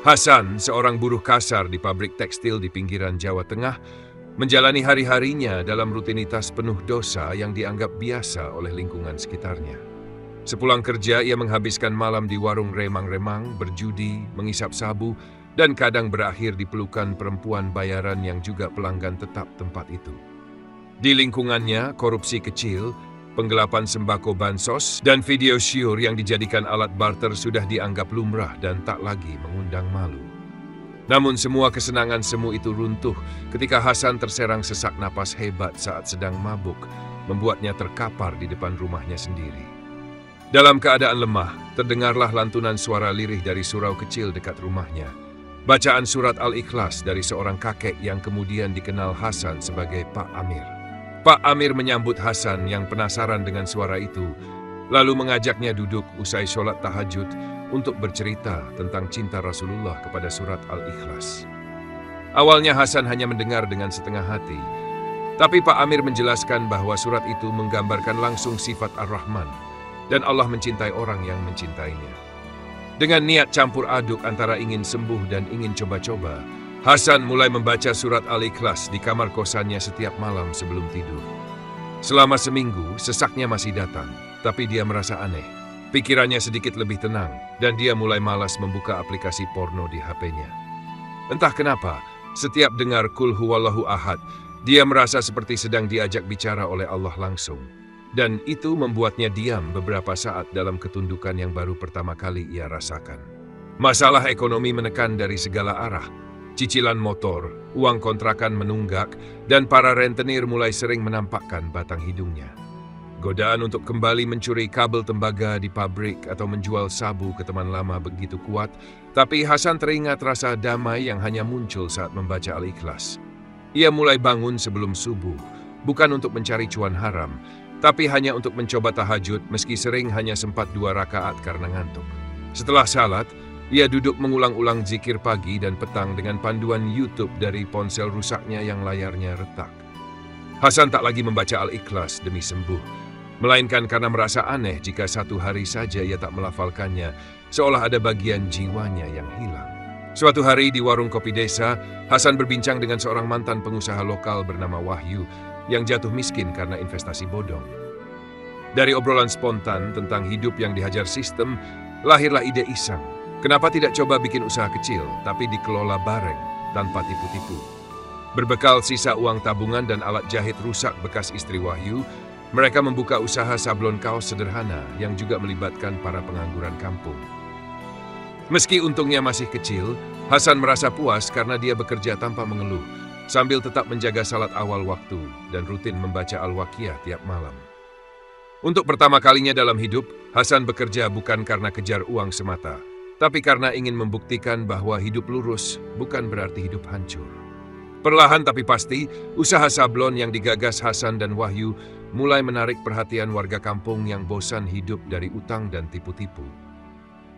Hasan, seorang buruh kasar di pabrik tekstil di pinggiran Jawa Tengah, menjalani hari-harinya dalam rutinitas penuh dosa yang dianggap biasa oleh lingkungan sekitarnya. Sepulang kerja, ia menghabiskan malam di warung remang-remang, berjudi, mengisap sabu, dan kadang berakhir di pelukan perempuan bayaran yang juga pelanggan tetap tempat itu. Di lingkungannya, korupsi kecil, penggelapan sembako bansos, dan video syur yang dijadikan alat barter sudah dianggap lumrah dan tak lagi mengundang malu. Namun semua kesenangan semu itu runtuh ketika Hasan terserang sesak napas hebat saat sedang mabuk, membuatnya terkapar di depan rumahnya sendiri. Dalam keadaan lemah, terdengarlah lantunan suara lirih dari surau kecil dekat rumahnya. Bacaan surat Al-Ikhlas dari seorang kakek yang kemudian dikenal Hasan sebagai Pak Amir. Pak Amir menyambut Hasan yang penasaran dengan suara itu, lalu mengajaknya duduk usai sholat tahajud untuk bercerita tentang cinta Rasulullah kepada surat Al-Ikhlas. Awalnya Hasan hanya mendengar dengan setengah hati, tapi Pak Amir menjelaskan bahwa surat itu menggambarkan langsung sifat Ar-Rahman, dan Allah mencintai orang yang mencintainya. Dengan niat campur aduk antara ingin sembuh dan ingin coba-coba, Hasan mulai membaca surat Al-Ikhlas di kamar kosannya setiap malam sebelum tidur. Selama seminggu, sesaknya masih datang, tapi dia merasa aneh. Pikirannya sedikit lebih tenang, dan dia mulai malas membuka aplikasi porno di HP-nya. Entah kenapa, setiap dengar Qul Huwallahu Ahad, dia merasa seperti sedang diajak bicara oleh Allah langsung. Dan itu membuatnya diam beberapa saat dalam ketundukan yang baru pertama kali ia rasakan. Masalah ekonomi menekan dari segala arah. Cicilan motor, uang kontrakan menunggak, dan para rentenir mulai sering menampakkan batang hidungnya. Godaan untuk kembali mencuri kabel tembaga di pabrik atau menjual sabu ke teman lama begitu kuat, tapi Hasan teringat rasa damai yang hanya muncul saat membaca Al-Ikhlas. Ia mulai bangun sebelum subuh, bukan untuk mencari cuan haram, tapi hanya untuk mencoba tahajud meski sering hanya sempat 2 rakaat karena ngantuk. Setelah salat, ia duduk mengulang-ulang zikir pagi dan petang dengan panduan YouTube dari ponsel rusaknya yang layarnya retak. Hasan tak lagi membaca Al-Ikhlas demi sembuh, melainkan karena merasa aneh jika satu hari saja ia tak melafalkannya, seolah ada bagian jiwanya yang hilang. Suatu hari di warung kopi desa, Hasan berbincang dengan seorang mantan pengusaha lokal bernama Wahyu yang jatuh miskin karena investasi bodong. Dari obrolan spontan tentang hidup yang dihajar sistem, lahirlah ide iseng. Kenapa tidak coba bikin usaha kecil, tapi dikelola bareng, tanpa tipu-tipu? Berbekal sisa uang tabungan dan alat jahit rusak bekas istri Wahyu, mereka membuka usaha sablon kaos sederhana yang juga melibatkan para pengangguran kampung. Meski untungnya masih kecil, Hasan merasa puas karena dia bekerja tanpa mengeluh, sambil tetap menjaga salat awal waktu dan rutin membaca Al-Waqiah tiap malam. Untuk pertama kalinya dalam hidup, Hasan bekerja bukan karena kejar uang semata, tapi karena ingin membuktikan bahwa hidup lurus bukan berarti hidup hancur. Perlahan tapi pasti, usaha sablon yang digagas Hasan dan Wahyu mulai menarik perhatian warga kampung yang bosan hidup dari utang dan tipu-tipu.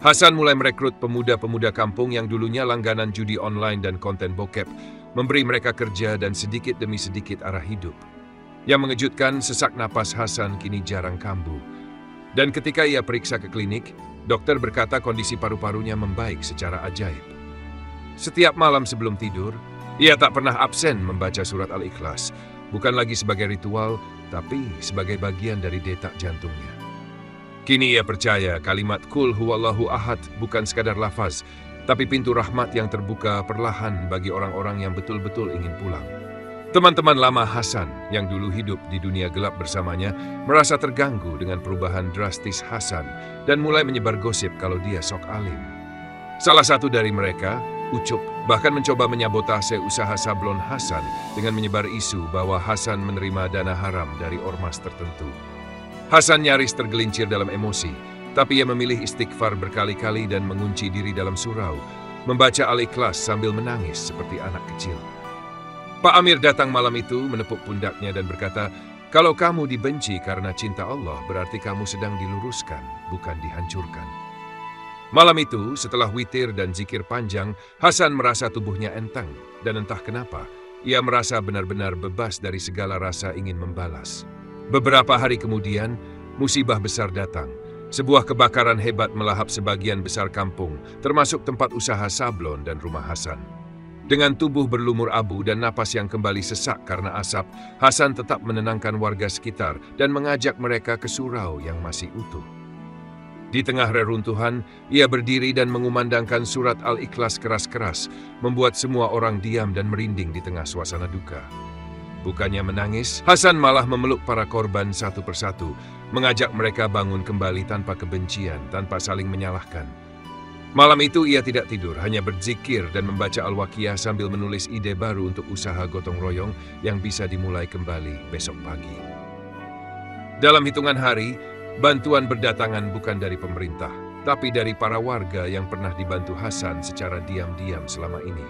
Hasan mulai merekrut pemuda-pemuda kampung yang dulunya langganan judi online dan konten bokep, memberi mereka kerja dan sedikit demi sedikit arah hidup. Yang mengejutkan, sesak napas Hasan kini jarang kambuh. Dan ketika ia periksa ke klinik, dokter berkata kondisi paru-parunya membaik secara ajaib. Setiap malam sebelum tidur, ia tak pernah absen membaca surat Al-Ikhlas, bukan lagi sebagai ritual, tapi sebagai bagian dari detak jantungnya. Kini ia percaya kalimat Qul Huwallahu Ahad bukan sekadar lafaz, tapi pintu rahmat yang terbuka perlahan bagi orang-orang yang betul-betul ingin pulang. Teman-teman lama Hasan yang dulu hidup di dunia gelap bersamanya merasa terganggu dengan perubahan drastis Hasan dan mulai menyebar gosip kalau dia sok alim. Salah satu dari mereka, Ucup, bahkan mencoba menyabotase usaha sablon Hasan dengan menyebar isu bahwa Hasan menerima dana haram dari ormas tertentu. Hasan nyaris tergelincir dalam emosi, tapi ia memilih istighfar berkali-kali dan mengunci diri dalam surau, membaca Al-Ikhlas sambil menangis seperti anak kecil. Pak Amir datang malam itu menepuk pundaknya dan berkata, "Kalau kamu dibenci karena cinta Allah, berarti kamu sedang diluruskan, bukan dihancurkan." Malam itu, setelah witir dan zikir panjang, Hasan merasa tubuhnya enteng, dan entah kenapa, ia merasa benar-benar bebas dari segala rasa ingin membalas. Beberapa hari kemudian, musibah besar datang. Sebuah kebakaran hebat melahap sebagian besar kampung, termasuk tempat usaha sablon dan rumah Hasan. Dengan tubuh berlumur abu dan napas yang kembali sesak karena asap, Hasan tetap menenangkan warga sekitar dan mengajak mereka ke surau yang masih utuh. Di tengah reruntuhan, ia berdiri dan mengumandangkan surat Al-Ikhlas keras-keras, membuat semua orang diam dan merinding di tengah suasana duka. Bukannya menangis, Hasan malah memeluk para korban satu persatu, mengajak mereka bangun kembali tanpa kebencian, tanpa saling menyalahkan. Malam itu ia tidak tidur, hanya berzikir dan membaca Al-Waqiah sambil menulis ide baru untuk usaha gotong royong yang bisa dimulai kembali besok pagi. Dalam hitungan hari, bantuan berdatangan bukan dari pemerintah, tapi dari para warga yang pernah dibantu Hasan secara diam-diam selama ini.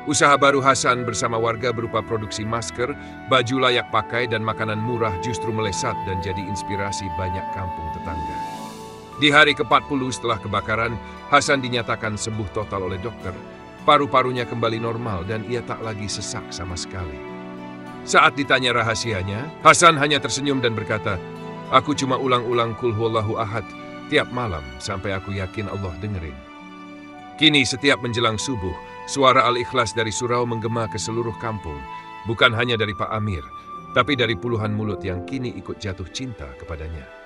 Usaha baru Hasan bersama warga berupa produksi masker, baju layak pakai, dan makanan murah justru melesat dan jadi inspirasi banyak kampung tetangga. Di hari ke-40 setelah kebakaran, Hasan dinyatakan sembuh total oleh dokter. Paru-parunya kembali normal dan ia tak lagi sesak sama sekali. Saat ditanya rahasianya, Hasan hanya tersenyum dan berkata, "Aku cuma ulang-ulang Qul Huwallahu Ahad tiap malam sampai aku yakin Allah dengerin." Kini setiap menjelang subuh, suara Al-Ikhlas dari surau menggema ke seluruh kampung, bukan hanya dari Pak Amir, tapi dari puluhan mulut yang kini ikut jatuh cinta kepadanya.